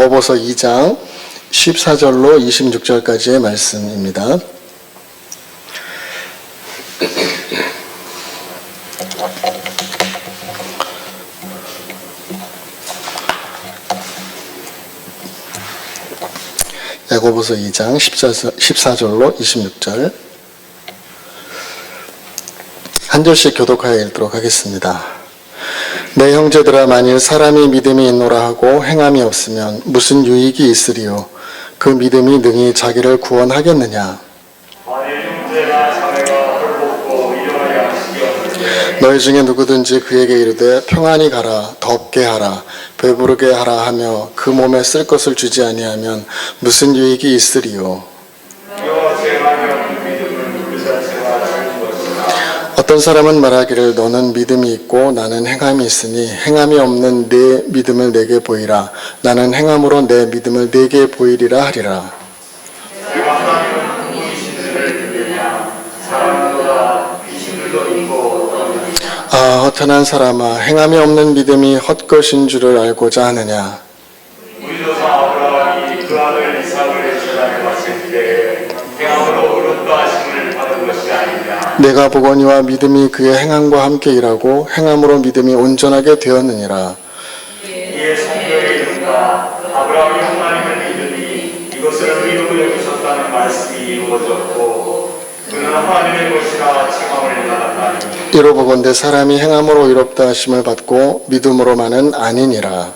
야고보서 2장 14절로 26절까지의 말씀입니다. 야고보서 2장 14절로 26절 한 절씩 교독하여 읽도록 하겠습니다. 내 형제들아, 만일 사람이 믿음이 있노라 하고 행함이 없으면 무슨 유익이 있으리요? 그 믿음이 능히 자기를 구원하겠느냐? 만일 형제나 자매가 헐벗고 일용할 양식이 없는데 너희 중에 누구든지 그에게 이르되 평안히 가라, 덥게 하라, 배부르게 하라 하며 그 몸에 쓸 것을 주지 아니하면 무슨 유익이 있으리요? 이와 제하면 믿음은 그 자체가 좋은 것이다. 어떤 사람은 말하기를 너는 믿음이 있고 나는 행함이 있으니 행함이 없는 내 믿음을 내게 보이라. 나는 행함으로 내 믿음을 내게 보이리라 하리라. 내가 하나님은 누구이신지를 믿느냐? 사람보다 귀신들도 있고 아, 허탄한 사람아, 행함이 없는 믿음이 헛것인 줄을 알고자 하느냐? 우리 조상 아브라함이 그 아들 이삭을 제단에 바칠 때 행함으로 의롭다 하심을 받은 것이 아니냐? 내가 보거니와 믿음이 그의 행함과 함께 일하고 행함으로 믿음이 온전하게 되었느니라. 이에 성경에 이른바 아브라함이 하나님을 믿으니 이것을 의로 여기셨다는 말씀이 이루어졌고 그는 하나님의 것이라 칭함을 받았다니. 이로 보건대 사람이 행함으로 의롭다 하심을 받고 믿음으로만은 아니니라.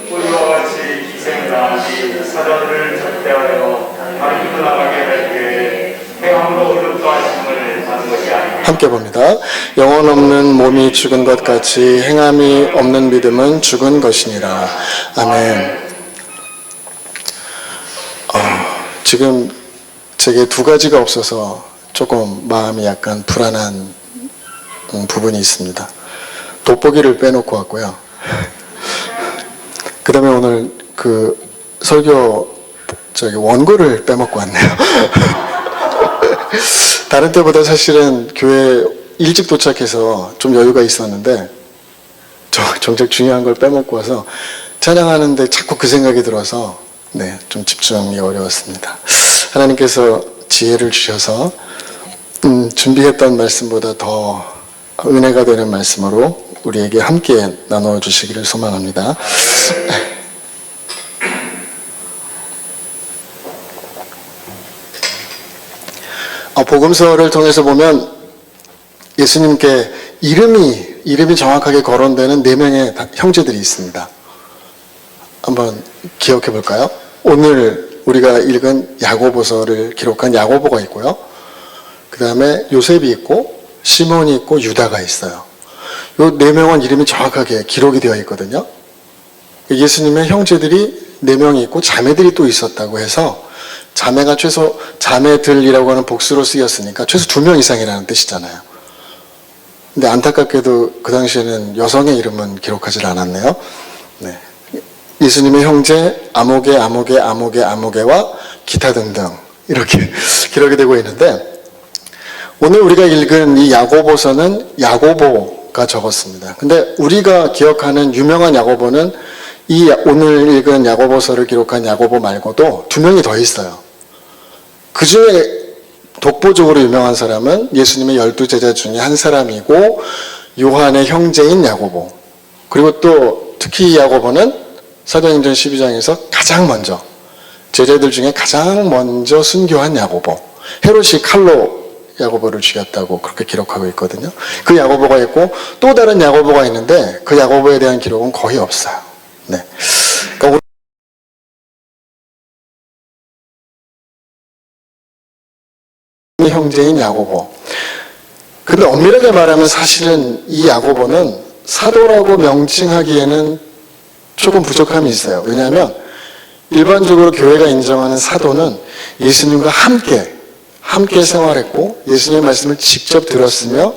우리와 같이 기생을 당하지 사자들을 적대하여 다른 나가게 할 때에 행함으로 의롭다 하심을 받은 것이 아니냐. 함께 봅니다. 영혼 없는 몸이 죽은 것 같이 행함이 없는 믿음은 죽은 것이니라. 아멘. 지금 제게 두 가지가 없어서 조금 마음이 약간 불안한 부분이 있습니다. 돋보기를 빼놓고 왔고요. 그 다음에 오늘 그 설교 원고를 빼먹고 왔네요. 다른 때보다 사실은 교회 일찍 도착해서 좀 여유가 있었는데 정작 중요한 걸 빼먹고 와서 찬양하는데 자꾸 그 생각이 들어서 좀 집중이 어려웠습니다. 하나님께서 지혜를 주셔서 준비했던 말씀보다 더 은혜가 되는 말씀으로 우리에게 함께 나누어 주시기를 소망합니다. 복음서를 통해서 보면 예수님께 이름이 정확하게 거론되는 4명의 형제들이 있습니다. 한번 기억해 볼까요? 오늘 우리가 읽은 야고보서를 기록한 야고보가 있고요. 그 다음에 요셉이 있고 시몬이 있고 유다가 있어요. 이 4명은 이름이 정확하게 기록이 되어 있거든요. 예수님의 형제들이 4명이 있고 자매들이 또 있었다고 해서 자매가 최소 자매들이라고 하는 복수로 쓰였으니까 최소 2명 이상이라는 뜻이잖아요. 근데 안타깝게도 그 당시에는 여성의 이름은 기록하지 않았네요. 예수님의 형제 아모게와 기타 등등 이렇게 기록이 되고 있는데 오늘 우리가 읽은 이 야고보서는 야고보가 적었습니다. 근데 우리가 기억하는 유명한 야고보는 이 오늘 읽은 야고보서를 기록한 야고보 말고도 2명이 더 있어요. 그 중에 독보적으로 유명한 사람은 예수님의 12제자 중에 한 사람이고 요한의 형제인 야고보. 그리고 또 특히 이 야고보는 사도행전 12장에서 가장 먼저 제자들 중에 가장 먼저 순교한 야고보. 헤롯이 칼로 야고보를 죽였다고 그렇게 기록하고 있거든요. 그 야고보가 있고 또 다른 야고보가 있는데 그 야고보에 대한 기록은 거의 없어요. 그러니까 우리 형제인 야고보. 근데 엄밀하게 말하면 사실은 이 야고보는 사도라고 명칭하기에는 조금 부족함이 있어요. 왜냐하면 일반적으로 교회가 인정하는 사도는 예수님과 함께 생활했고 예수님의 말씀을 직접 들었으며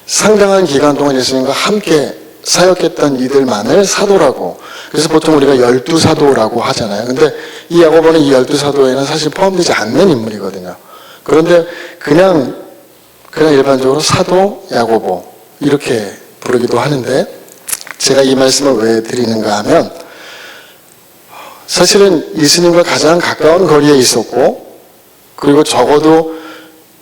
상당한 기간 동안 예수님과 함께 사역했던 이들만을 사도라고. 그래서 보통 우리가 12사도라고 하잖아요. 근데 이 야고보는 이 12사도에는 사실 포함되지 않는 인물이거든요. 그런데 그냥 일반적으로 사도 야고보 이렇게 부르기도 하는데 제가 이 말씀을 왜 드리는가 하면 사실은 예수님과 가장 가까운 거리에 있었고, 그리고 적어도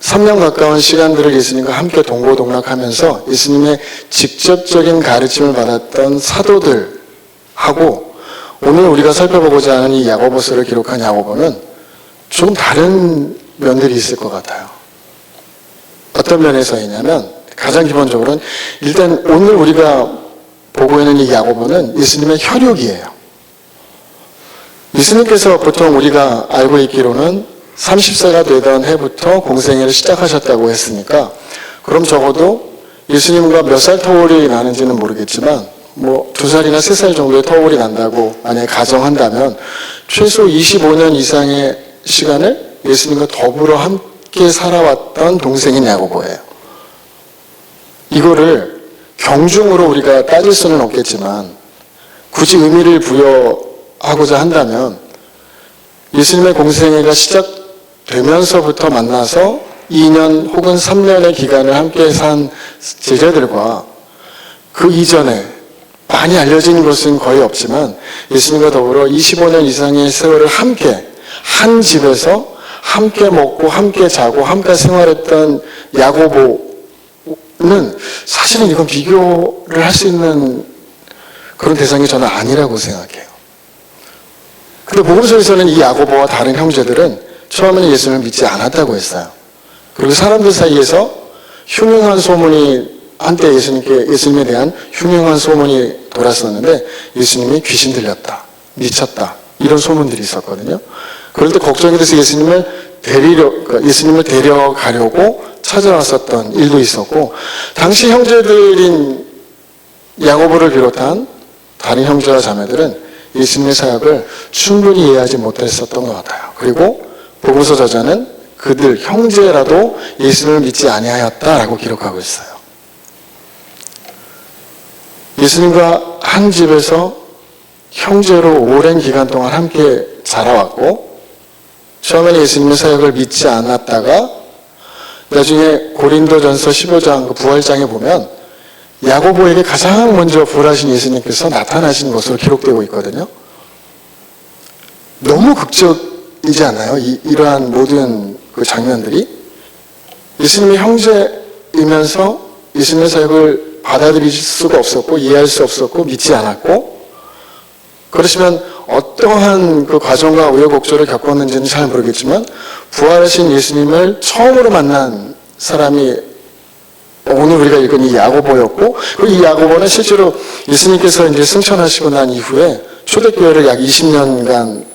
3년 가까운 시간들을 예수님과 함께 동고동락하면서 예수님의 직접적인 가르침을 받았던 사도들하고 오늘 우리가 살펴보고자 하는 이 야고보서를 기록한 야고보는 좀 다른 면들이 있을 것 같아요. 어떤 면에서이냐면 가장 기본적으로는 일단 오늘 우리가 보고 있는 이 야고보는 예수님의 혈육이에요. 예수님께서 보통 우리가 알고 있기로는 30세가 되던 해부터 공생애를 시작하셨다고 했으니까 그럼 적어도 예수님과 몇 살 터울이 나는지는 모르겠지만 뭐 2살이나 3살 정도의 터울이 난다고 만약에 가정한다면 최소 25년 이상의 시간을 예수님과 더불어 함께 살아왔던 동생인 야고보예요. 이거를 경중으로 우리가 따질 수는 없겠지만 굳이 의미를 부여하고자 한다면 예수님의 공생애가 시작되면서부터 만나서 2년 혹은 3년의 기간을 함께 산 제자들과 그 이전에 많이 알려진 것은 거의 없지만 예수님과 더불어 25년 이상의 세월을 함께 한 집에서 함께 먹고 함께 자고 함께 생활했던 야고보는 사실은 이건 비교를 할 수 있는 그런 대상이 저는 아니라고 생각해요. 근데 복음서에서는 이 야고보와 다른 형제들은 처음에는 예수님을 믿지 않았다고 했어요. 그리고 사람들 사이에서 흉흉한 소문이 한때 예수님에 대한 흉흉한 소문이 돌았었는데 예수님이 귀신 들렸다, 미쳤다 이런 소문들이 있었거든요. 그럴 때 걱정이 돼서 예수님을 데려가려고 찾아왔었던 일도 있었고 당시 형제들인 야고보를 비롯한 다른 형제와 자매들은 예수님의 사역을 충분히 이해하지 못했었던 것 같아요. 그리고 복음서 저자는 그들 형제라도 예수님을 믿지 아니하였다라고 기록하고 있어요. 예수님과 한 집에서 형제로 오랜 기간 동안 함께 자라왔고 처음에는 예수님의 사역을 믿지 않았다가 나중에 고린도전서 15장 그 부활장에 보면 야고보에게 가장 먼저 부활하신 예수님께서 나타나신 것으로 기록되고 있거든요. 너무 극적이지 않아요? 이러한 모든 그 장면들이 예수님의 형제이면서 예수님의 사역을 받아들일 수가 없었고 이해할 수 없었고 믿지 않았고 그렇지만 어떠한 그 과정과 우여곡절을 겪었는지는 잘 모르겠지만 부활하신 예수님을 처음으로 만난 사람이 오늘 우리가 읽은 이 야고보였고 그리고 이 야고보는 실제로 예수님께서 이제 승천하시고 난 이후에 초대교회를 약 20년간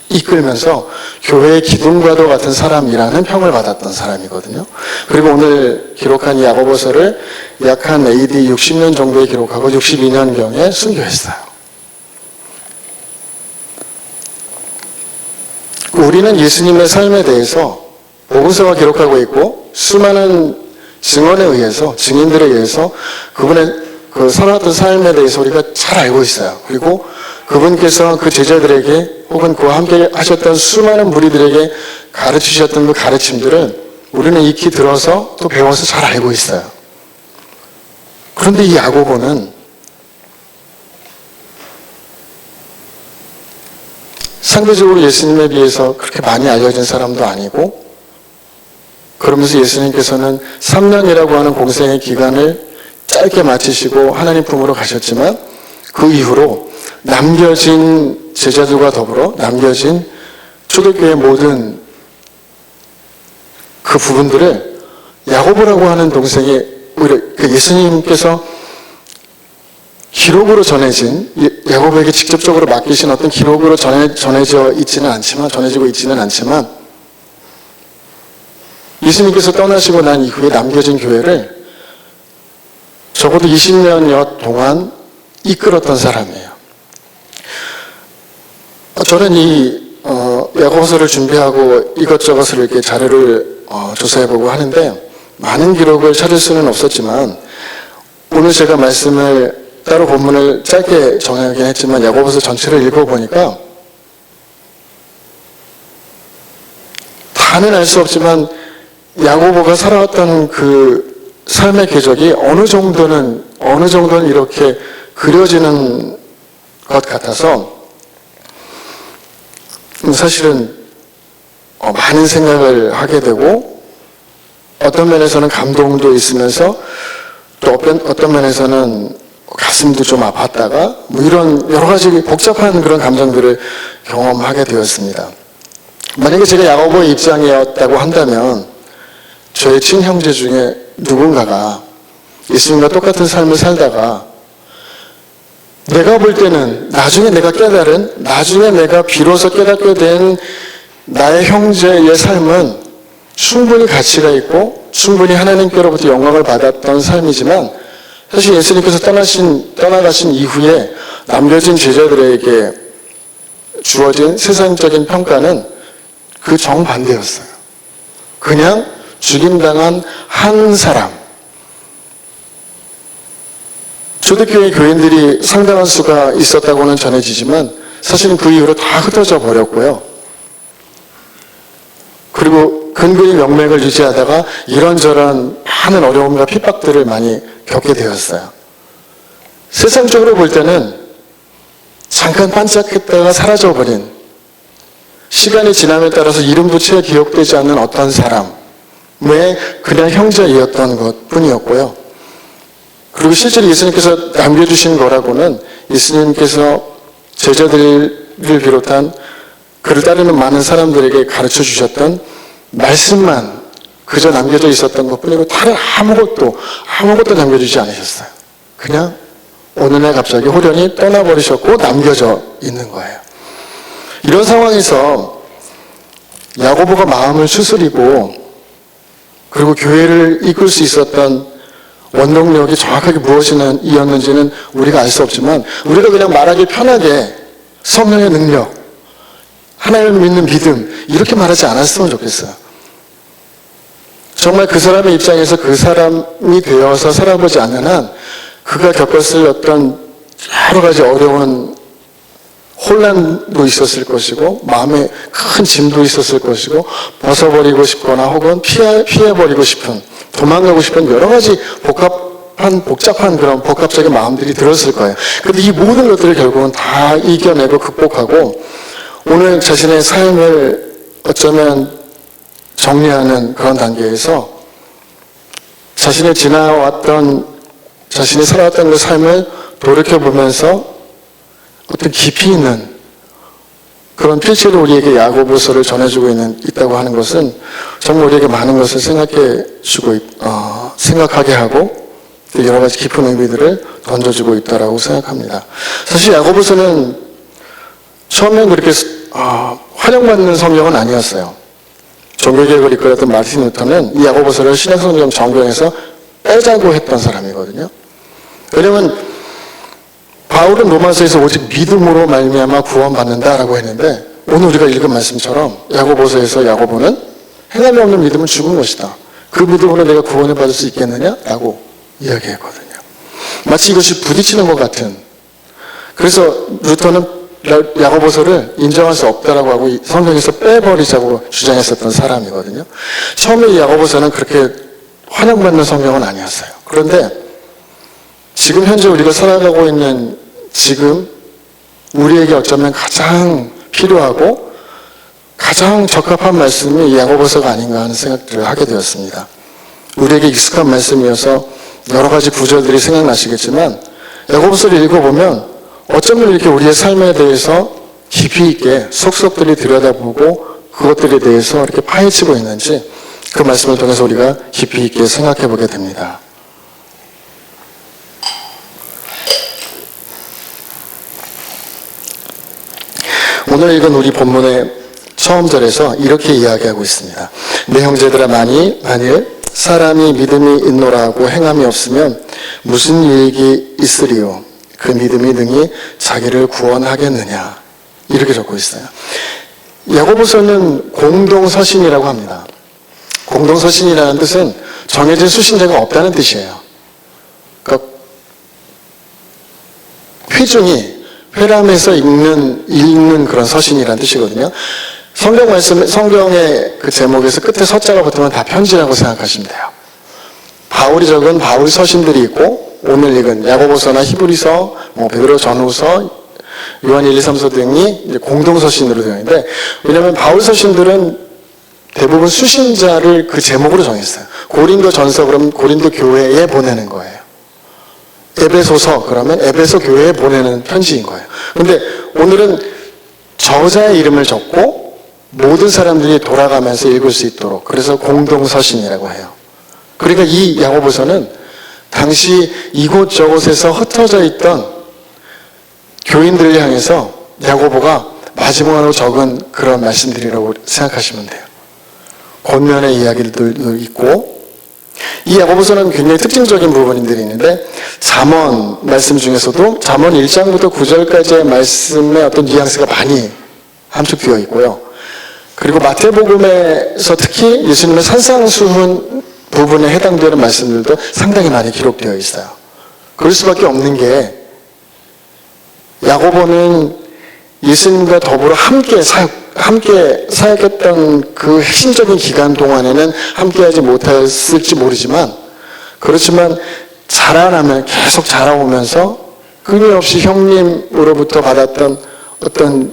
이끌면서 교회의 기둥과도 같은 사람이라는 평을 받았던 사람이거든요. 그리고 오늘 기록한 이 야고보서를 약 한 AD 60년 정도에 기록하고 62년경에 순교했어요. 우리는 예수님의 삶에 대해서 복음서가 기록하고 있고 수많은 증언에 의해서 증인들에 의해서 그분의 그 살아왔던 삶에 대해서 우리가 잘 알고 있어요. 그리고 그분께서 그 제자들에게 혹은 그와 함께 하셨던 수많은 무리들에게 가르치셨던 그 가르침들을 우리는 익히 들어서 또 배워서 잘 알고 있어요. 그런데 이 야고보는 상대적으로 예수님에 비해서 그렇게 많이 알려진 사람도 아니고 그러면서 예수님께서는 3년이라고 하는 공생의 기간을 짧게 마치시고 하나님 품으로 가셨지만 그 이후로 남겨진 제자들과 더불어 남겨진 초대교회의 모든 그 부분들을 야고보라고 하는 동생이 예수님께서 기록으로 전해진 야고보에게 직접적으로 맡기신 어떤 기록으로 전해지고 있지는 않지만 예수님께서 떠나시고 난 이후에 남겨진 교회를 적어도 20년여 동안 이끌었던 사람이에요. 저는 이 야고보서를 준비하고 이것저것을 이렇게 자료를 조사해보고 하는데 많은 기록을 찾을 수는 없었지만 오늘 제가 말씀을 따로 본문을 짧게 정하긴 했지만 야고보서 전체를 읽어보니까 다는 알 수 없지만 야고보가 살아왔던 그 삶의 궤적이 어느 정도는 이렇게 그려지는 것 같아서 사실은 많은 생각을 하게 되고 어떤 면에서는 감동도 있으면서 또 어떤 면에서는 가슴도 좀 아팠다가 뭐 이런 여러 가지 복잡한 그런 감정들을 경험하게 되었습니다. 만약에 제가 야고보의 입장이었다고 한다면 저의 친형제 중에 누군가가 예수님과 똑같은 삶을 살다가 내가 볼 때는 나중에 내가 비로소 깨닫게 된 나의 형제의 삶은 충분히 가치가 있고 충분히 하나님께로부터 영광을 받았던 삶이지만 사실 예수님께서 떠나가신 이후에 남겨진 제자들에게 주어진 세상적인 평가는 그 정반대였어요. 그냥 죽임당한 한 사람. 초대교회 교인들이 상당한 수가 있었다고는 전해지지만 사실은 그 이후로 다 흩어져 버렸고요. 그리고 근근히 명맥을 유지하다가 이런저런 많은 어려움과 핍박들을 많이 겪게 되었어요. 세상적으로 볼 때는 잠깐 반짝했다가 사라져버린 시간이 지남에 따라서 이름도 채 기억되지 않는 어떤 사람의 그냥 형제이었던 것 뿐이었고요. 그리고 실제로 예수님께서 남겨주신 거라고는 예수님께서 제자들을 비롯한 그를 따르는 많은 사람들에게 가르쳐 주셨던 말씀만 그저 남겨져 있었던 것 뿐이고 다른 아무것도 남겨주지 않으셨어요. 그냥 어느 날 갑자기 호련히 떠나버리셨고 남겨져 있는 거예요. 이런 상황에서 야고보가 마음을 추스리고 그리고 교회를 이끌 수 있었던 원동력이 정확하게 무엇이었는지는 우리가 알 수 없지만 우리가 그냥 말하기 편하게 성령의 능력, 하나님을 믿는 믿음 이렇게 말하지 않았으면 좋겠어요. 정말 그 사람의 입장에서 그 사람이 되어서 살아보지 않는 한 그가 겪었을 어떤 여러 가지 어려운 혼란도 있었을 것이고 마음에 큰 짐도 있었을 것이고 벗어버리고 싶거나 혹은 피해버리고 싶은 도망가고 싶은 여러 가지 복잡한 그런 복합적인 마음들이 들었을 거예요. 그런데 이 모든 것들을 결국은 다 이겨내고 극복하고 오늘 자신의 삶을 어쩌면 정리하는 그런 단계에서 자신이 살아왔던 그 삶을 돌이켜보면서 어떤 깊이 있는 그런 필체로 우리에게 야고보서를 전해주고 있다고 하는 것은 정말 우리에게 많은 것을 생각하게 하고 또 여러 가지 깊은 의미들을 던져주고 있다라고 생각합니다. 사실 야고보서는 처음엔 그렇게 환영받는 성경은 아니었어요. 종교개혁을 이끌었던 마틴 루터는 이 야고보서를 신약성경 정경에서 빼자고 했던 사람이거든요. 왜냐하면 바울은 로마서에서 오직 믿음으로 말미암아 구원받는다라고 했는데 오늘 우리가 읽은 말씀처럼 야고보서에서 야고보는 행함이 없는 믿음은 죽은 것이다. 그 믿음으로 내가 구원을 받을 수 있겠느냐라고 이야기했거든요. 마치 이것이 부딪히는 것 같은. 그래서 루터는 야고보서를 인정할 수 없다라고 하고 성경에서 빼버리자고 주장했었던 사람이거든요. 처음에 이 야고보서는 그렇게 환영받는 성경은 아니었어요. 그런데 지금 현재 우리가 살아가고 있는 지금 우리에게 어쩌면 가장 필요하고 가장 적합한 말씀이 이 야고보서가 아닌가 하는 생각들을 하게 되었습니다. 우리에게 익숙한 말씀이어서 여러 가지 구절들이 생각나시겠지만 야고보서를 읽어보면 어쩌면 이렇게 우리의 삶에 대해서 깊이 있게 속속들이 들여다보고 그것들에 대해서 이렇게 파헤치고 있는지 그 말씀을 통해서 우리가 깊이 있게 생각해 보게 됩니다. 오늘 읽은 우리 본문의 처음 절에서 이렇게 이야기하고 있습니다. 내 형제들아 만일 사람이 믿음이 있노라 하고 행함이 없으면 무슨 유익이 있으리요? 그 믿음이 능히 자기를 구원하겠느냐? 이렇게 적고 있어요. 야고보서는 공동서신이라고 합니다. 공동서신이라는 뜻은 정해진 수신자가 없다는 뜻이에요. 그러니까 회람해서 읽는 그런 서신이라는 뜻이거든요. 성경의 그 제목에서 끝에 서자가 붙으면 다 편지라고 생각하시면 돼요. 바울이 적은 바울 서신들이 있고 오늘 읽은 야고보서나 히브리서, 베드로 전후서, 요한 1, 2, 3서 등이 이제 공동서신으로 되어 있는데, 왜냐하면 바울 서신들은 대부분 수신자를 그 제목으로 정했어요. 고린도 전서 그러면 고린도 교회에 보내는 거예요. 에베소서 그러면 에베소 교회에 보내는 편지인 거예요. 근데 오늘은 저자의 이름을 적고 모든 사람들이 돌아가면서 읽을 수 있도록, 그래서 공동서신이라고 해요. 그러니까 이 야고보서는 당시 이곳저곳에서 흩어져 있던 교인들을 향해서 야고보가 마지막으로 적은 그런 말씀들이라고 생각하시면 돼요. 권면의 이야기들도 있고, 이 야고보서는 굉장히 특징적인 부분들이 있는데, 잠언 말씀 중에서도 잠언 1장부터 9절까지의 말씀의 어떤 뉘앙스가 많이 함축되어 있고요. 그리고 마태복음에서 특히 예수님의 산상수훈 부분에 해당되는 말씀들도 상당히 많이 기록되어 있어요. 그럴 수밖에 없는 게, 야고보는 예수님과 더불어 함께 사역했던 그 핵심적인 기간 동안에는 함께하지 못했을지 모르지만, 그렇지만 자라나면 계속 자라오면서 끊임없이 형님으로부터 받았던 어떤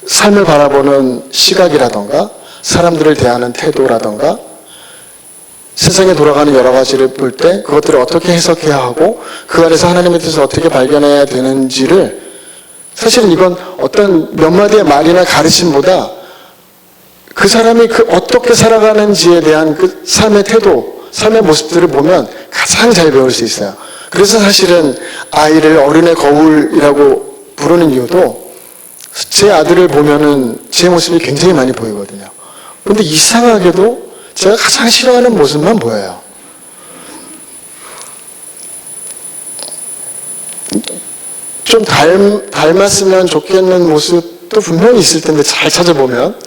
삶을 바라보는 시각이라던가 사람들을 대하는 태도라던가 세상에 돌아가는 여러 가지를 볼 때 그것들을 어떻게 해석해야 하고 그 안에서 하나님의 뜻을 어떻게 발견해야 되는지를, 사실은 이건 어떤 몇 마디의 말이나 가르침보다 그 사람이 어떻게 살아가는지에 대한 그 삶의 태도, 삶의 모습들을 보면 가장 잘 배울 수 있어요. 그래서 사실은 아이를 어른의 거울이라고 부르는 이유도 제 아들을 보면은 제 모습이 굉장히 많이 보이거든요. 그런데 이상하게도 제가 가장 싫어하는 모습만 보여요. 좀 닮았으면 좋겠는 모습도 분명히 있을 텐데, 잘 찾아보면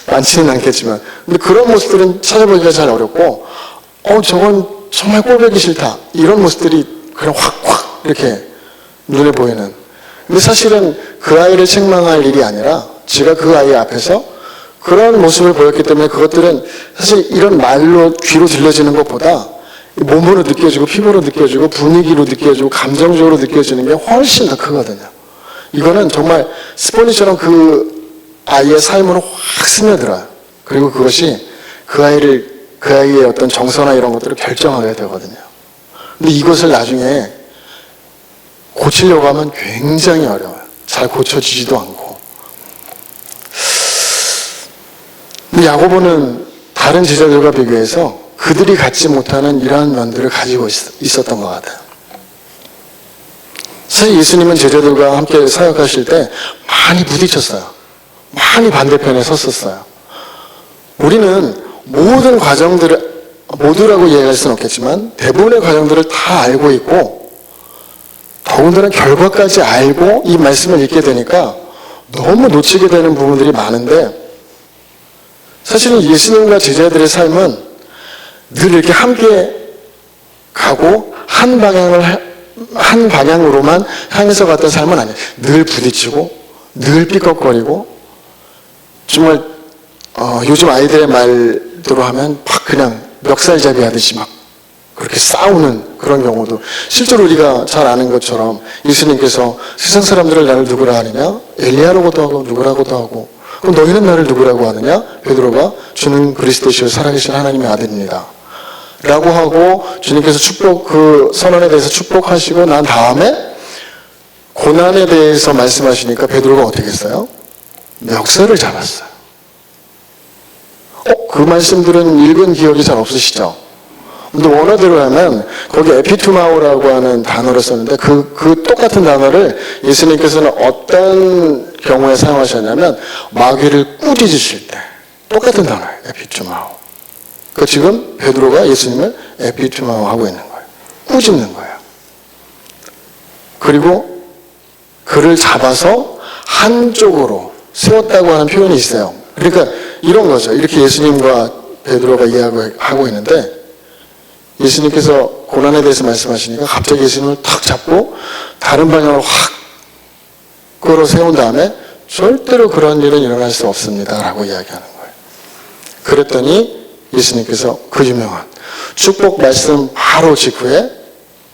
많지는 않겠지만, 근데 그런 모습들은 찾아보기가 잘 어렵고, 저건 정말 꼴보기 싫다, 이런 모습들이 그냥 확 이렇게 눈에 보이는. 근데 사실은 그 아이를 책망할 일이 아니라 제가 그 아이 앞에서 그런 모습을 보였기 때문에 그것들은 사실 이런 말로 귀로 들려지는 것보다 몸으로 느껴지고 피부로 느껴지고 분위기로 느껴지고 감정적으로 느껴지는 게 훨씬 더 크거든요. 이거는 정말 스포니처럼 그 아이의 삶으로 확 스며들어요. 그리고 그것이 그 아이의 어떤 정서나 이런 것들을 결정하게 되거든요. 근데 이것을 나중에 고치려고 하면 굉장히 어려워요. 잘 고쳐지지도 않고. 근데 야고보는 다른 제자들과 비교해서 그들이 갖지 못하는 이러한 면들을 가지고 있었던 것 같아요. 사실 예수님은 제자들과 함께 사역하실 때 많이 부딪혔어요. 많이 반대편에 섰었어요. 우리는 모든 과정들을, 모두라고 이해할 수는 없겠지만 대부분의 과정들을 다 알고 있고, 더군다나 결과까지 알고 이 말씀을 읽게 되니까 너무 놓치게 되는 부분들이 많은데, 사실은 예수님과 제자들의 삶은 늘 이렇게 함께 가고 한 방향으로만 향해서 갔던 삶은 아니에요. 늘 부딪히고 늘 삐걱거리고, 정말 요즘 아이들의 말대로 하면 막 그냥 멱살잡이 하듯이 막 그렇게 싸우는 그런 경우도, 실제로 우리가 잘 아는 것처럼 예수님께서 세상 사람들을 나를 누구라 하느냐, 엘리야라고도 하고 누구라고도 하고, 그럼 너희는 나를 누구라고 하느냐, 베드로가 주는 그리스도시요 살아계신 하나님의 아들입니다 라고 하고 주님께서 그 선언에 대해서 축복하시고 난 다음에 고난에 대해서 말씀하시니까 베드로가 어떻게 했어요? 멱살을 잡았어요. 그 말씀들은 읽은 기억이 잘 없으시죠? 근데 원어대로 하면 거기 에피투마오라고 하는 단어를 썼는데 그 똑같은 단어를 예수님께서는 어떤 경우에 사용하셨냐면 마귀를 꾸짖으실 때 똑같은 단어예요. 에피투마오. 그 지금 베드로가 예수님을 에피투마오 하고 있는 거예요. 꾸짖는 거예요. 그리고 그를 잡아서 한쪽으로 세웠다고 하는 표현이 있어요. 그러니까 이런 거죠. 이렇게 예수님과 베드로가 이야기하고 있는데 예수님께서 고난에 대해서 말씀하시니까 갑자기 예수님을 탁 잡고 다른 방향으로 확 끌어 세운 다음에 절대로 그런 일은 일어날 수 없습니다 라고 이야기하는 거예요. 그랬더니 예수님께서 그 유명한 축복 말씀 바로 직후에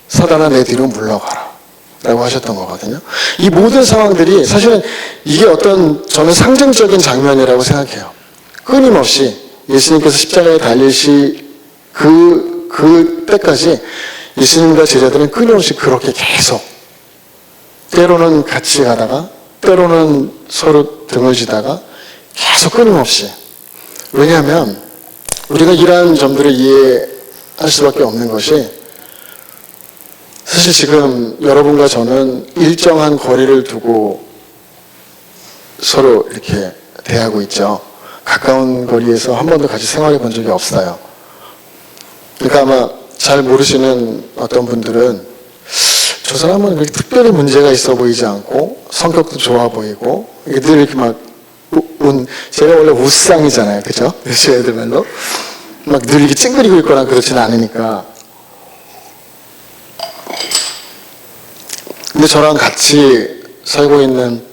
사단아 내 뒤로 물러가라. 라고 하셨던 거거든요. 이 모든 상황들이 사실은 이게 어떤 저는 상징적인 장면이라고 생각해요. 끊임없이 예수님께서 십자가에 달리시 그 때까지 예수님과 제자들은 끊임없이 그렇게 계속 때로는 같이 가다가 때로는 서로 등을 지다가 계속 끊임없이. 왜냐하면 우리가 이러한 점들을 이해할 수밖에 없는 것이 사실 지금 여러분과 저는 일정한 거리를 두고 서로 이렇게 대하고 있죠. 가까운 거리에서 한 번도 같이 생활해 본 적이 없어요. 그러니까 아마 잘 모르시는 어떤 분들은 저 사람은 그렇게 특별히 문제가 있어 보이지 않고 성격도 좋아 보이고 늘 이렇게 막 제가 원래 우상이잖아요. 그죠? 제 애들 말로 막 늘 이렇게 찡그리고 있거나 그렇지는 않으니까. 근데 저랑 같이 살고 있는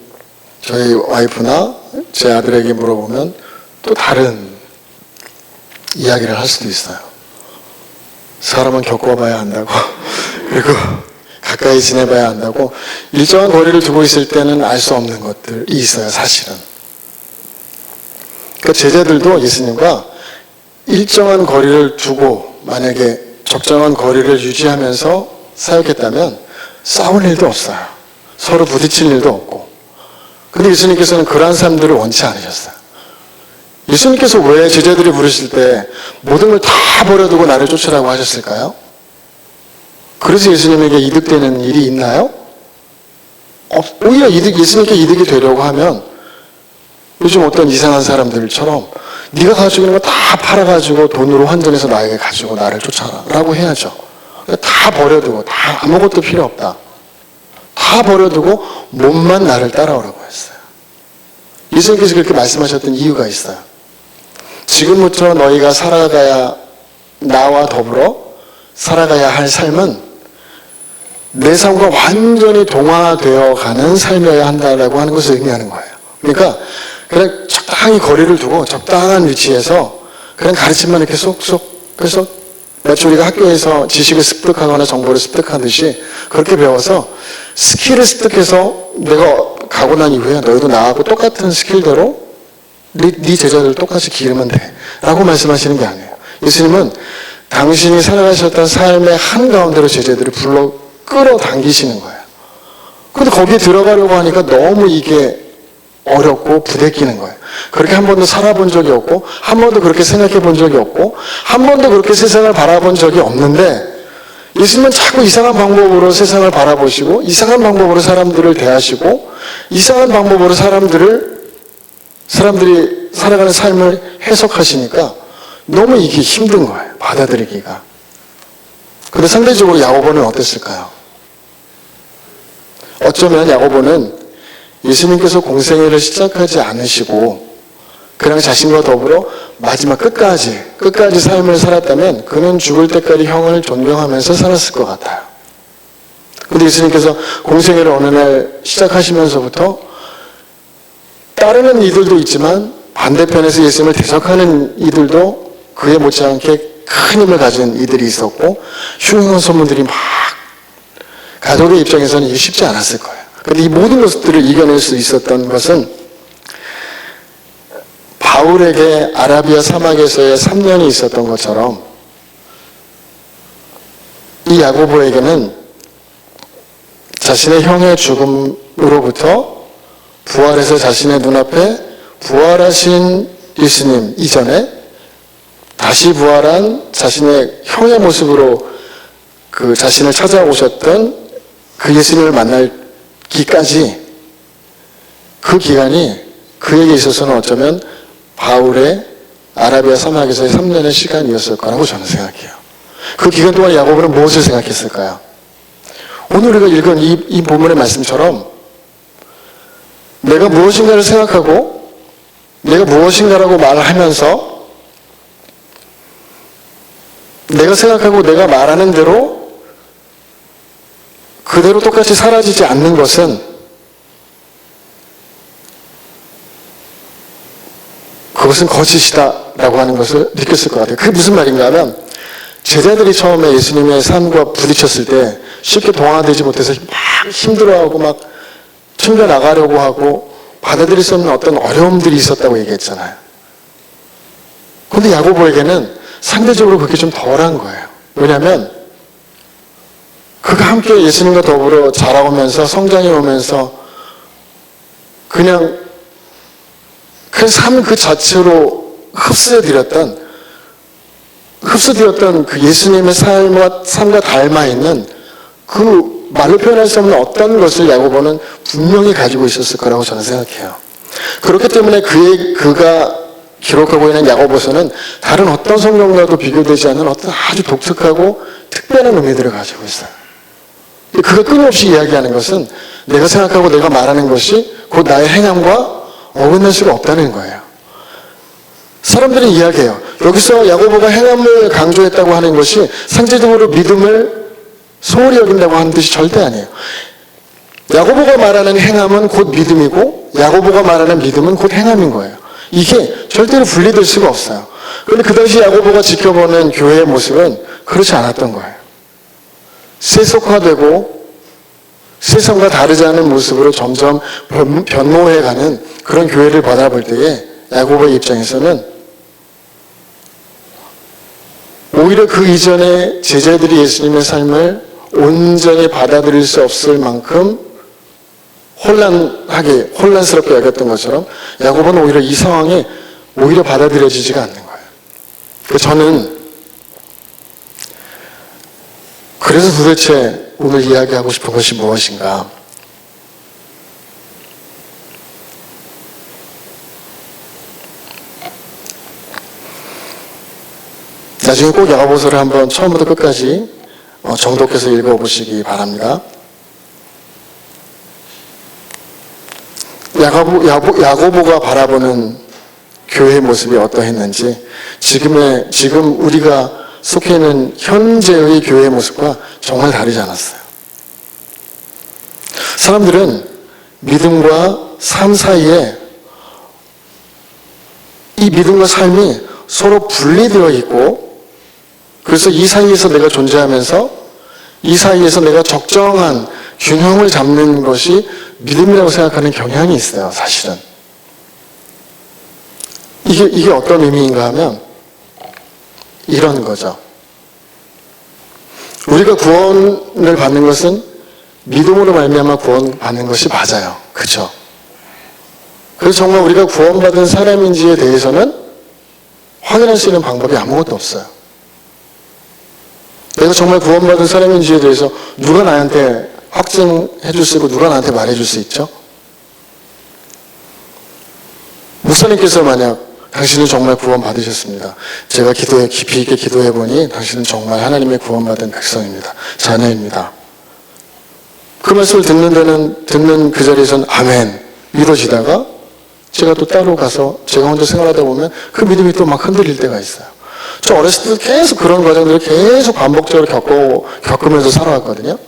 저희 와이프나 제 아들에게 물어보면 또 다른 이야기를 할 수도 있어요. 사람은 겪어봐야 한다고 그리고 가까이 지내봐야 한다고 일정한 거리를 두고 있을 때는 알 수 없는 것들이 있어요. 사실은. 그러니까 제자들도 예수님과 일정한 거리를 두고 만약에 적정한 거리를 유지하면서 사역했다면 싸울 일도 없어요. 서로 부딪힐 일도 없고. 근데 예수님께서는 그러한 삶들을 원치 않으셨어요. 예수님께서 왜 제자들이 부르실 때 모든 걸 다 버려두고 나를 쫓으라고 하셨을까요? 그래서 예수님에게 이득되는 일이 있나요? 오히려 예수님께 이득이 되려고 하면 요즘 어떤 이상한 사람들처럼 네가 가지고 있는 거 다 팔아가지고 돈으로 환전해서 나에게 가지고 나를 쫓아라 라고 해야죠. 다 버려두고 다 아무것도 필요 없다. 다 버려두고 몸만 나를 따라오라고 했어요. 예수님께서 그렇게 말씀하셨던 이유가 있어요. 지금부터 너희가 살아가야 나와 더불어 살아가야 할 삶은 내 삶과 완전히 동화되어 가는 삶이어야 한다라고 하는 것을 의미하는 거예요. 그러니까 그냥 적당히 거리를 두고 적당한 위치에서 그냥 가르침만 이렇게 쏙쏙 그래서 마치 우리가 학교에서 지식을 습득하거나 정보를 습득하듯이 그렇게 배워서 스킬을 습득해서 내가 가고 난 이후에 너희도 나하고 똑같은 스킬대로 네 제자들 똑같이 기르면 돼 라고 말씀하시는 게 아니에요. 예수님은 당신이 살아가셨던 삶의 한가운데로 제자들을 불러 끌어당기시는 거예요. 근데 거기에 들어가려고 하니까 너무 이게 어렵고 부대끼는 거예요. 그렇게 한 번도 살아본 적이 없고 한 번도 그렇게 생각해 본 적이 없고 한 번도 그렇게 세상을 바라본 적이 없는데 예수님은 자꾸 이상한 방법으로 세상을 바라보시고 이상한 방법으로 사람들을 대하시고 이상한 방법으로 사람들이 살아가는 삶을 해석하시니까 너무 이게 힘든 거예요. 받아들이기가. 근데 상대적으로 야고보는 어땠을까요? 어쩌면 야고보는 예수님께서 공생애를 시작하지 않으시고 그냥 자신과 더불어 마지막 끝까지 삶을 살았다면 그는 죽을 때까지 형을 존경하면서 살았을 것 같아요. 근데 예수님께서 공생애를 어느 날 시작하시면서부터 따르는 이들도 있지만 반대편에서 예수님을 대적하는 이들도 그에 못지않게 큰 힘을 가진 이들이 있었고 흉흉한 소문들이 막 가족의 입장에서는 이게 쉽지 않았을 거예요. 그런데 이 모든 것들을 이겨낼 수 있었던 것은 바울에게 아라비아 사막에서의 3년이 있었던 것처럼 이 야고보에게는 자신의 형의 죽음으로부터 부활해서 자신의 눈앞에 부활하신 예수님 이전에 다시 부활한 자신의 형의 모습으로 그 자신을 찾아오셨던 그 예수님을 만날기까지 그 기간이 그에게 있어서는 어쩌면 바울의 아라비아 사막에서의 3년의 시간이었을 거라고 저는 생각해요. 그 기간 동안 야고보는 무엇을 생각했을까요? 오늘 우리가 읽은 이 본문의 말씀처럼 내가 무엇인가를 생각하고 내가 무엇인가라고 말하면서 내가 생각하고 내가 말하는 대로 그대로 똑같이 사라지지 않는 것은 그것은 거짓이다라고 하는 것을 느꼈을 것 같아요. 그게 무슨 말인가 하면 제자들이 처음에 예수님의 삶과 부딪혔을 때 쉽게 동화되지 못해서 막 힘들어하고 막 튕겨나가려고 하고 받아들일 수 없는 어떤 어려움들이 있었다고 얘기했잖아요. 그런데 야고보에게는 상대적으로 그게 좀 덜한 거예요. 왜냐하면 그가 함께 예수님과 더불어 자라오면서 성장해 오면서 그냥 그 삶 그 자체로 흡수되었던 그 예수님의 삶과 닮아 있는 그 말로 표현할 수 없는 어떤 것을 야고보는 분명히 가지고 있었을 거라고 저는 생각해요. 그렇기 때문에 그가 기록하고 있는 야고보서는 다른 어떤 성경과도 비교되지 않는 어떤 아주 독특하고 특별한 의미들을 가지고 있어요. 그가 끊임없이 이야기하는 것은 내가 생각하고 내가 말하는 것이 곧 나의 행함과 어긋날 수가 없다는 거예요. 사람들은 이야기해요. 여기서 야고보가 행함을 강조했다고 하는 것이 상대적으로 믿음을 소홀히 여긴다고 하는 뜻이 절대 아니에요. 야고보가 말하는 행함은 곧 믿음이고 야고보가 말하는 믿음은 곧 행함인 거예요. 이게 절대로 분리될 수가 없어요. 그런데 그 당시 야고보가 지켜보는 교회의 모습은 그렇지 않았던 거예요. 세속화되고 세상과 다르지 않은 모습으로 점점 변모해가는 그런 교회를 바라볼 때에 야고보의 입장에서는 오히려 그 이전에 제자들이 예수님의 삶을 온전히 받아들일 수 없을 만큼 혼란스럽게 여겼던 것처럼 야고보는 오히려 이 상황이 오히려 받아들여지지가 않는 거예요. 저는 그래서 도대체 오늘 이야기하고 싶은 것이 무엇인가? 나중에 꼭 야고보서를 한번 처음부터 끝까지 정독해서 읽어보시기 바랍니다. 야고보가 바라보는 교회의 모습이 어떠했는지 지금 우리가 속해 있는 현재의 교회의 모습과 정말 다르지 않았어요. 사람들은 믿음과 삶 사이에 이 믿음과 삶이 서로 분리되어 있고 그래서 이 사이에서 내가 존재하면서 이 사이에서 내가 적정한 균형을 잡는 것이 믿음이라고 생각하는 경향이 있어요, 사실은. 이게 어떤 의미인가 하면 이런 거죠. 우리가 구원을 받는 것은 믿음으로 말미암아 구원받는 것이 맞아요. 그렇죠? 그래서 정말 우리가 구원받은 사람인지에 대해서는 확인할 수 있는 방법이 아무것도 없어요. 내가 정말 구원받은 사람인지에 대해서 누가 나한테 확증해 줄 수 있고 누가 나한테 말해 줄 수 있죠? 목사님께서 만약 당신은 정말 구원받으셨습니다. 제가 깊이 있게 기도해 보니 당신은 정말 하나님의 구원받은 백성입니다. 자녀입니다. 그 말씀을 듣는 그 자리에서는 아멘 이루어지다가 제가 또 따로 가서 제가 혼자 생활하다 보면 그 믿음이 또 막 흔들릴 때가 있어요. 저 어렸을 때 계속 그런 과정들을 계속 반복적으로 겪으면서 살아왔거든요.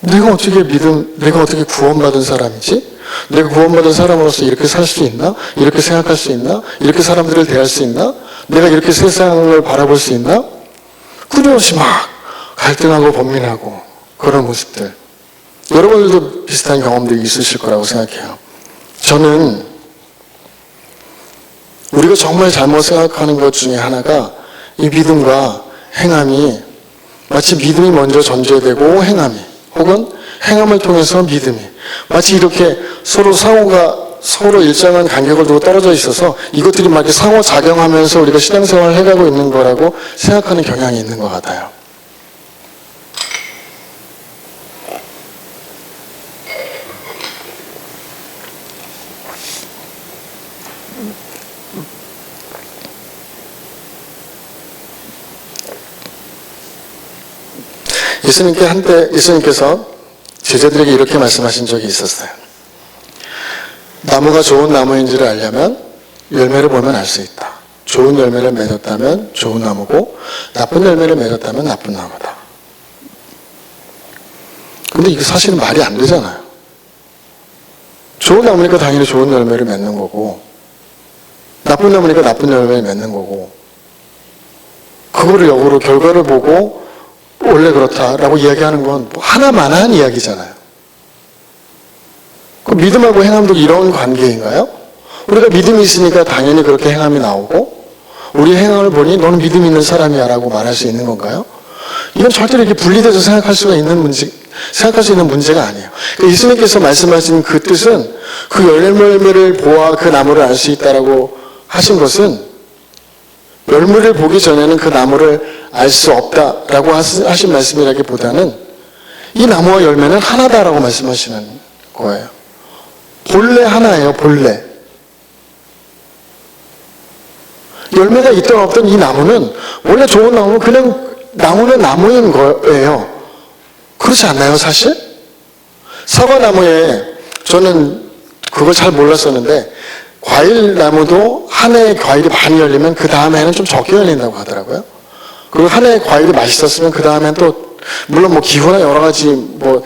내가 어떻게 구원받은 사람이지? 내가 구원받은 사람으로서 이렇게 살 수 있나? 이렇게 생각할 수 있나? 이렇게 사람들을 대할 수 있나? 내가 이렇게 세상을 바라볼 수 있나? 끊임없이 막 갈등하고 번민하고 그런 모습들. 여러분들도 비슷한 경험들이 있으실 거라고 생각해요. 저는 우리가 정말 잘못 생각하는 것 중에 하나가 이 믿음과 행함이 마치 믿음이 먼저 전제되고 행함이 혹은 행함을 통해서 믿음이 마치 이렇게 서로 일정한 간격을 두고 떨어져 있어서 이것들이 막 이렇게 상호작용하면서 우리가 신앙생활을 해가고 있는 거라고 생각하는 경향이 있는 것 같아요. 예수님께서 제자들에게 이렇게 말씀하신 적이 있었어요. 나무가 좋은 나무인지를 알려면 열매를 보면 알 수 있다. 좋은 열매를 맺었다면 좋은 나무고 나쁜 열매를 맺었다면 나쁜 나무다. 근데 이거 사실은 말이 안 되잖아요. 좋은 나무니까 당연히 좋은 열매를 맺는 거고 나쁜 나무니까 나쁜 열매를 맺는 거고 그거를 역으로 결과를 보고 원래 그렇다라고 이야기하는 건 하나만한 이야기잖아요. 그 믿음하고 행함도 이런 관계인가요? 우리가 믿음이 있으니까 당연히 그렇게 행함이 나오고 우리 행함을 보니 너는 믿음 있는 사람이야 라고 말할 수 있는 건가요? 이건 절대로 이렇게 분리돼서 생각할 수 있는 문제가 아니에요. 그러니까 예수님께서 말씀하신 그 뜻은 그 열매를 보아 그 나무를 알 수 있다라고 하신 것은 열매를 보기 전에는 그 나무를 알 수 없다라고 하신 말씀이라기보다는 이 나무와 열매는 하나다라고 말씀하시는 거예요. 본래 하나예요, 본래. 열매가 있든 없든 이 나무는 원래 좋은 나무는 그냥 나무는 나무인 거예요. 그렇지 않나요, 사실? 사과나무에 저는 그걸 잘 몰랐었는데 과일 나무도 한 해에 과일이 많이 열리면 그 다음 해는 좀 적게 열린다고 하더라고요. 그리고 한 해에 과일이 맛있었으면 그 다음엔 또 물론 뭐 기후나 여러 가지 뭐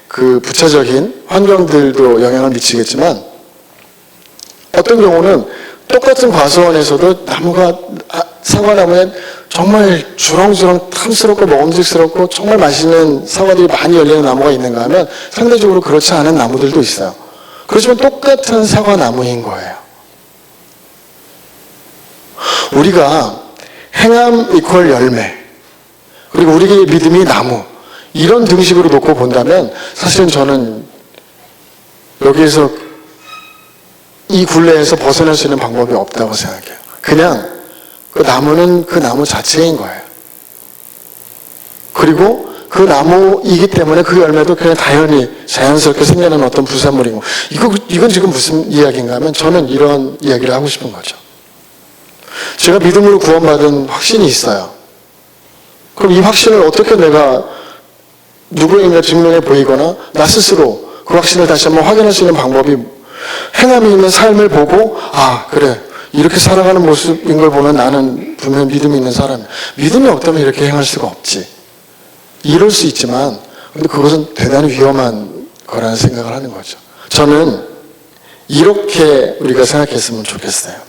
그 부차적인 환경들도 영향을 미치겠지만 어떤 경우는 똑같은 과수원에서도 나무가 사과나무에 정말 주렁주렁 탐스럽고 먹음직스럽고 정말 맛있는 사과들이 많이 열리는 나무가 있는가 하면 상대적으로 그렇지 않은 나무들도 있어요. 그렇지만 똑같은 사과나무인 거예요. 우리가 행함 이퀄 열매 그리고 우리의 믿음이 나무 이런 등식으로 놓고 본다면 사실은 저는 여기에서 이 굴레에서 벗어날 수 있는 방법이 없다고 생각해요. 그냥 그 나무는 그 나무 자체인 거예요. 그리고 그 나무이기 때문에 그 열매도 그냥 당연히 자연스럽게 생겨나는 어떤 부산물이고 이건 지금 무슨 이야기인가 하면 저는 이런 이야기를 하고 싶은 거죠. 제가 믿음으로 구원받은 확신이 있어요. 그럼 이 확신을 어떻게 내가 누구에게 증명해 보이거나 나 스스로 그 확신을 다시 한번 확인할 수 있는 방법이 행함이 있는 삶을 보고 아 그래 이렇게 살아가는 모습인 걸 보면 나는 분명 믿음이 있는 사람이야. 믿음이 없다면 이렇게 행할 수가 없지. 이럴 수 있지만 근데 그것은 대단히 위험한 거라는 생각을 하는 거죠. 저는 이렇게 우리가 생각했으면 좋겠어요.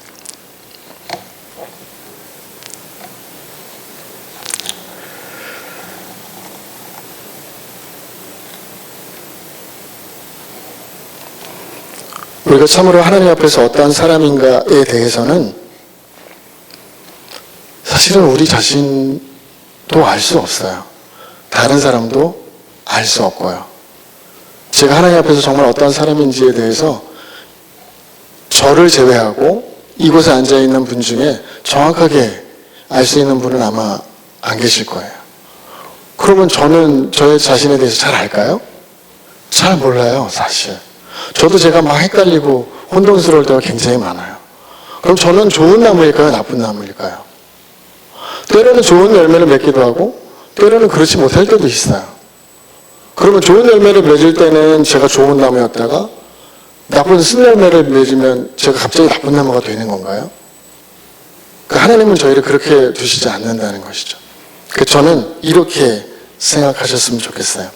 우리가 참으로 하나님 앞에서 어떠한 사람인가에 대해서는 사실은 우리 자신도 알 수 없어요. 다른 사람도 알 수 없고요. 제가 하나님 앞에서 정말 어떠한 사람인지에 대해서 저를 제외하고 이곳에 앉아있는 분 중에 정확하게 알 수 있는 분은 아마 안 계실 거예요. 그러면 저는 저의 자신에 대해서 잘 알까요? 잘 몰라요, 사실. 저도 제가 막 헷갈리고 혼돈스러울 때가 굉장히 많아요. 그럼 저는 좋은 나무일까요? 나쁜 나무일까요? 때로는 좋은 열매를 맺기도 하고 때로는 그렇지 못할 때도 있어요. 그러면 좋은 열매를 맺을 때는 제가 좋은 나무였다가 나쁜 쓴 열매를 맺으면 제가 갑자기 나쁜 나무가 되는 건가요? 하나님은 저희를 그렇게 두시지 않는다는 것이죠. 저는 이렇게 생각하셨으면 좋겠어요.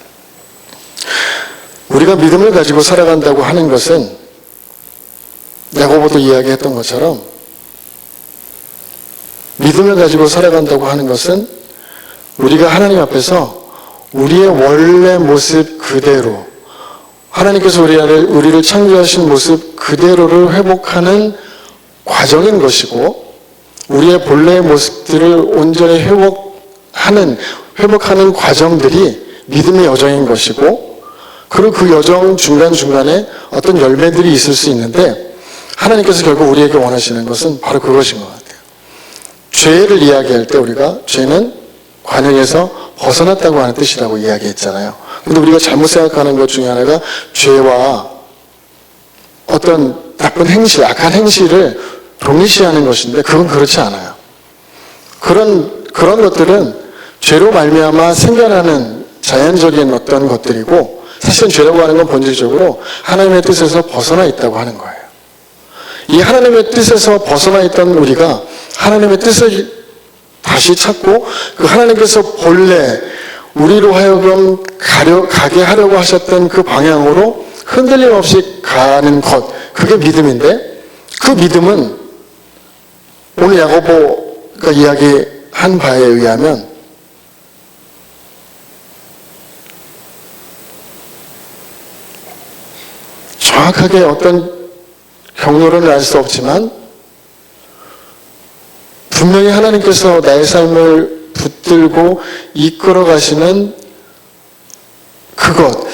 우리가 믿음을 가지고 살아간다고 하는 것은 야고보도 이야기했던 것처럼 믿음을 가지고 살아간다고 하는 것은 우리가 하나님 앞에서 우리의 원래 모습 그대로 하나님께서 우리를 창조하신 모습 그대로를 회복하는 과정인 것이고 우리의 본래의 모습들을 온전히 회복하는 과정들이 믿음의 여정인 것이고 그리고 그 여정 중간중간에 어떤 열매들이 있을 수 있는데 하나님께서 결국 우리에게 원하시는 것은 바로 그것인 것 같아요. 죄를 이야기할 때 우리가 죄는 관역에서 벗어났다고 하는 뜻이라고 이야기했잖아요. 근데 우리가 잘못 생각하는 것 중에 하나가 죄와 어떤 나쁜 행실, 악한 행실을 동일시하는 것인데 그건 그렇지 않아요. 그런 것들은 죄로 말미암아 생겨나는 자연적인 어떤 것들이고 사실은 죄라고 하는 건 본질적으로 하나님의 뜻에서 벗어나 있다고 하는 거예요. 이 하나님의 뜻에서 벗어나 있던 우리가 하나님의 뜻을 다시 찾고 그 하나님께서 본래 우리로 하여금 가게 하려고 하셨던 그 방향으로 흔들림 없이 가는 것, 그게 믿음인데 그 믿음은 오늘 야고보가 이야기한 바에 의하면 정확하게 어떤 경로를 알 수 없지만 분명히 하나님께서 나의 삶을 붙들고 이끌어 가시는 그것,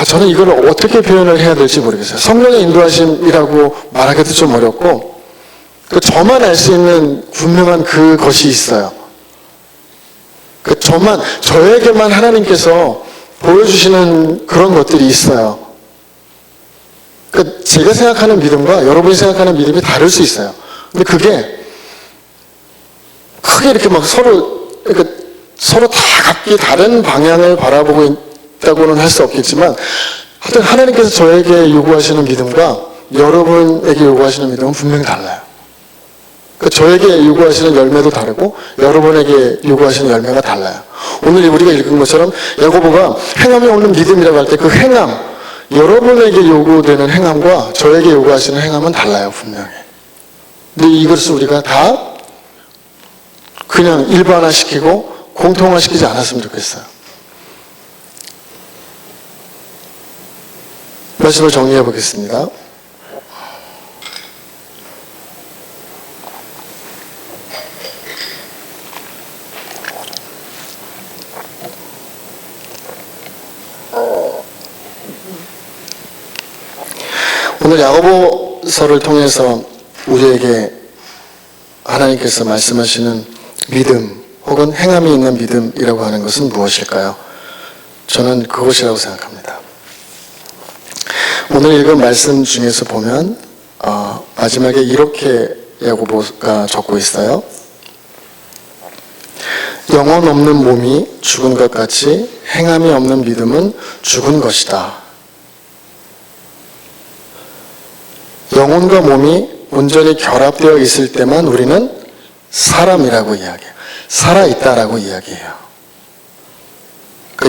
저는 이걸 어떻게 표현을 해야 될지 모르겠어요. 성령의 인도하심이라고 말하기도 좀 어렵고, 저만 알 수 있는 분명한 그것이 있어요. 저에게만 하나님께서 보여주시는 그런 것들이 있어요. 제가 생각하는 믿음과 여러분이 생각하는 믿음이 다를 수 있어요. 근데 그게 크게 이렇게 막 서로 다 각기 다른 방향을 바라보고 있다고는 할 수 없겠지만, 하여튼 하나님께서 저에게 요구하시는 믿음과 여러분에게 요구하시는 믿음은 분명히 달라요. 저에게 요구하시는 열매도 다르고 여러분에게 요구하시는 열매가 달라요. 오늘 우리가 읽은 것처럼 야고보가 행함이 없는 믿음이라고 할 때 그 행함, 여러분에게 요구되는 행함과 저에게 요구하시는 행함은 달라요, 분명히. 근데 이것을 우리가 다 그냥 일반화시키고 공통화시키지 않았으면 좋겠어요. 말씀을 정리해 보겠습니다. 오늘 야고보서를 통해서 우리에게 하나님께서 말씀하시는 믿음 혹은 행함이 있는 믿음이라고 하는 것은 무엇일까요? 저는 그것이라고 생각합니다. 오늘 읽은 말씀 중에서 보면 마지막에 이렇게 야고보가 적고 있어요. 영혼 없는 몸이 죽은 것 같이 행함이 없는 믿음은 죽은 것이다. 영혼과 몸이 온전히 결합되어 있을 때만 우리는 사람이라고 이야기해요. 살아있다라고 이야기해요.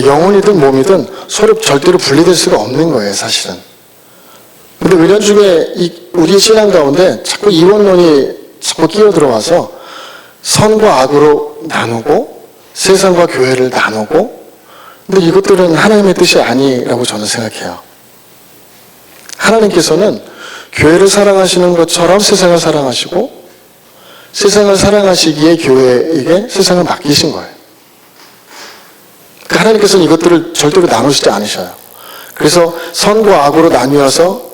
영혼이든 몸이든 서로 절대로 분리될 수가 없는 거예요, 사실은. 근데 은연중에 우리의 신앙 가운데 자꾸 이원론이 자꾸 끼어들어와서 선과 악으로 나누고 세상과 교회를 나누고, 근데 이것들은 하나님의 뜻이 아니라고 저는 생각해요. 하나님께서는 교회를 사랑하시는 것처럼 세상을 사랑하시고 세상을 사랑하시기에 교회에게 세상을 맡기신 거예요. 하나님께서는 이것들을 절대로 나누시지 않으셔요. 그래서 선과 악으로 나뉘어서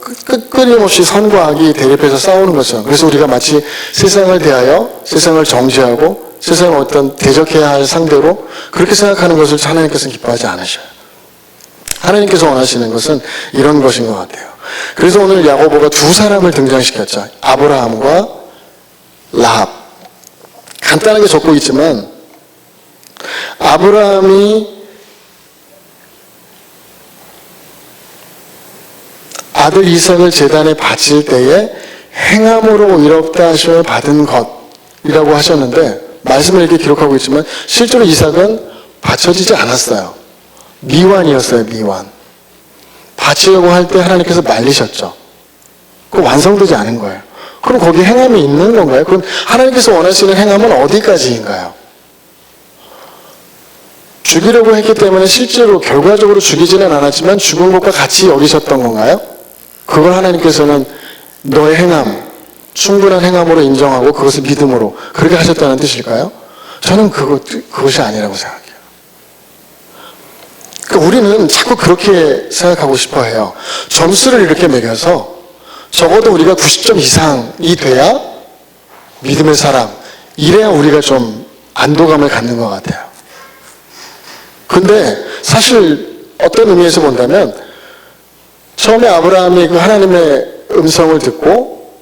끊임없이 선과 악이 대립해서 싸우는 것처럼, 그래서 우리가 마치 세상을 대하여 세상을 정죄하고 세상을 어떤 대적해야 할 상대로 그렇게 생각하는 것을 하나님께서는 기뻐하지 않으셔요. 하나님께서 원하시는 것은 이런 것인 것 같아요. 그래서 오늘 야고보가 두 사람을 등장시켰죠. 아브라함과 라합. 간단하게 적고 있지만 아브라함이 아들 이삭을 제단에 바칠 때에 행함으로 의롭다 하심을 받은 것이라고 하셨는데, 말씀을 이렇게 기록하고 있지만 실제로 이삭은 바쳐지지 않았어요. 미완이었어요, 미완. 바치려고 할 때 하나님께서 말리셨죠. 그거 완성되지 않은 거예요. 그럼 거기에 행함이 있는 건가요? 그럼 하나님께서 원하시는 행함은 어디까지인가요? 죽이려고 했기 때문에 실제로 결과적으로 죽이지는 않았지만 죽은 것과 같이 여기셨던 건가요? 그걸 하나님께서는 너의 행함, 충분한 행함으로 인정하고 그것을 믿음으로 그렇게 하셨다는 뜻일까요? 저는 그것이 아니라고 생각해요. 그러니까 우리는 자꾸 그렇게 생각하고 싶어 해요. 점수를 이렇게 매겨서 적어도 우리가 90점 이상이 돼야 믿음의 사람, 이래야 우리가 좀 안도감을 갖는 것 같아요. 근데 사실 어떤 의미에서 본다면 처음에 아브라함이 그 하나님의 음성을 듣고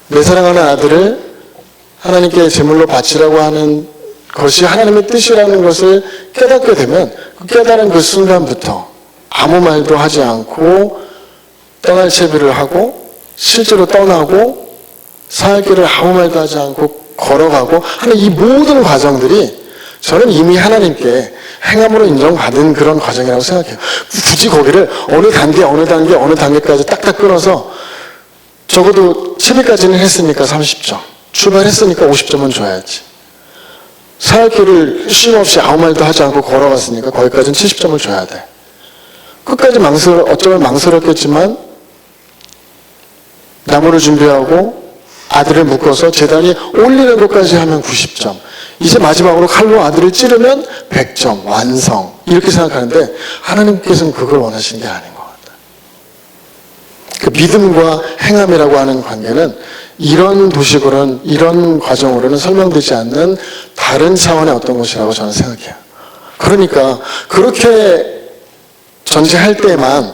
내 사랑하는 아들을 하나님께 제물로 바치라고 하는 것이 하나님의 뜻이라는 것을 깨닫게 되면 그 깨달은 그 순간부터 아무 말도 하지 않고 떠날 채비를 하고 실제로 떠나고 사흘길을 아무 말도 하지 않고 걸어가고 하는 이 모든 과정들이 저는 이미 하나님께 행함으로 인정받은 그런 과정이라고 생각해요. 굳이 거기를 어느 단계까지 딱딱 끊어서 적어도 채비까지는 했으니까 30점, 출발했으니까 50점은 줘야지. 사흘길을 쉼 없이 아무 말도 하지 않고 걸어갔으니까 거기까지는 70점을 줘야 돼. 끝까지 어쩌면 망설였겠지만 나무를 준비하고 아들을 묶어서 제단에 올리는 것까지 하면 90점. 이제 마지막으로 칼로 아들을 찌르면 100점, 완성. 이렇게 생각하는데 하나님께서는 그걸 원하시는 게 아닌 것 같아요. 그 믿음과 행함이라고 하는 관계는 이런 도식으로는, 이런 과정으로는 설명되지 않는 다른 차원의 어떤 것이라고 저는 생각해요. 그러니까 그렇게 전제할 때만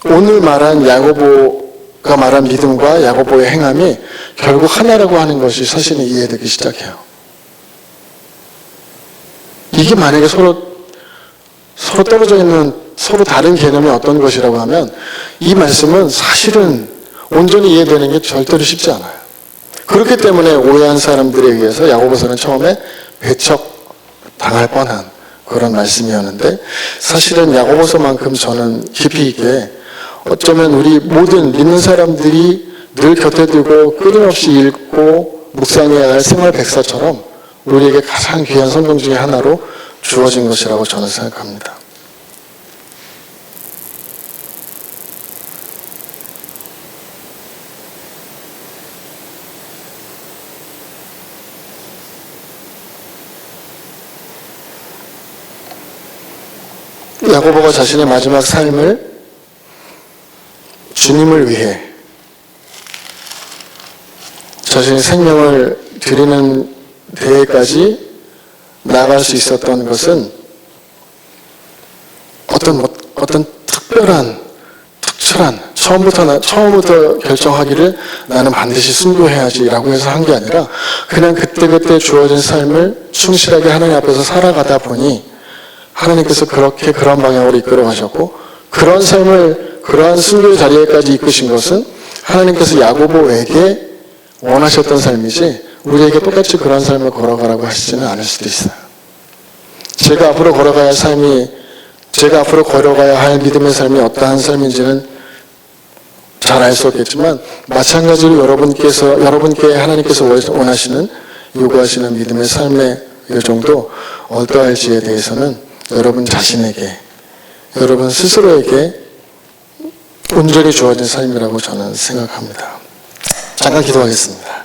오늘 말한 야고보가 말한 믿음과 야고보의 행함이 결국 하나라고 하는 것이 사실은 이해되기 시작해요. 이게 만약에 서로 떨어져 있는 서로 다른 개념이 어떤 것이라고 하면 이 말씀은 사실은 온전히 이해되는 게 절대로 쉽지 않아요. 그렇기 때문에 오해한 사람들에 의해서 야고보서는 처음에 배척당할 뻔한 그런 말씀이었는데 사실은 야고보서만큼 저는 깊이 있게 어쩌면 우리 모든 믿는 사람들이 늘 곁에 두고 끊임없이 읽고 묵상해야 할 생활 백사처럼 우리에게 가장 귀한 성경 중에 하나로 주어진 것이라고 저는 생각합니다. 야고보가 자신의 마지막 삶을 주님을 위해 자신의 생명을 드리는 대회까지 나아갈 수 있었던 것은 어떤 특출한 처음부터 결정하기를 나는 반드시 순교해야지라고 해서 한 게 아니라 그냥 그때그때 주어진 삶을 충실하게 하나님 앞에서 살아가다 보니 하나님께서 그렇게 그런 방향으로 이끌어 가셨고 그런 삶을 그러한 순교의 자리에까지 이끄신 것은 하나님께서 야고보에게 원하셨던 삶이지 우리에게 똑같이 그런 삶을 걸어가라고 하시지는 않을 수도 있어요. 제가 앞으로 걸어가야 할 믿음의 삶이 어떠한 삶인지는 잘 알 수 없겠지만 마찬가지로 여러분께 하나님께서 원하시는 요구하시는 믿음의 삶의 일정도 어떠할지에 대해서는 여러분 자신에게 여러분 스스로에게 온전히 주어진 삶이라고 저는 생각합니다. 잠깐 기도하겠습니다.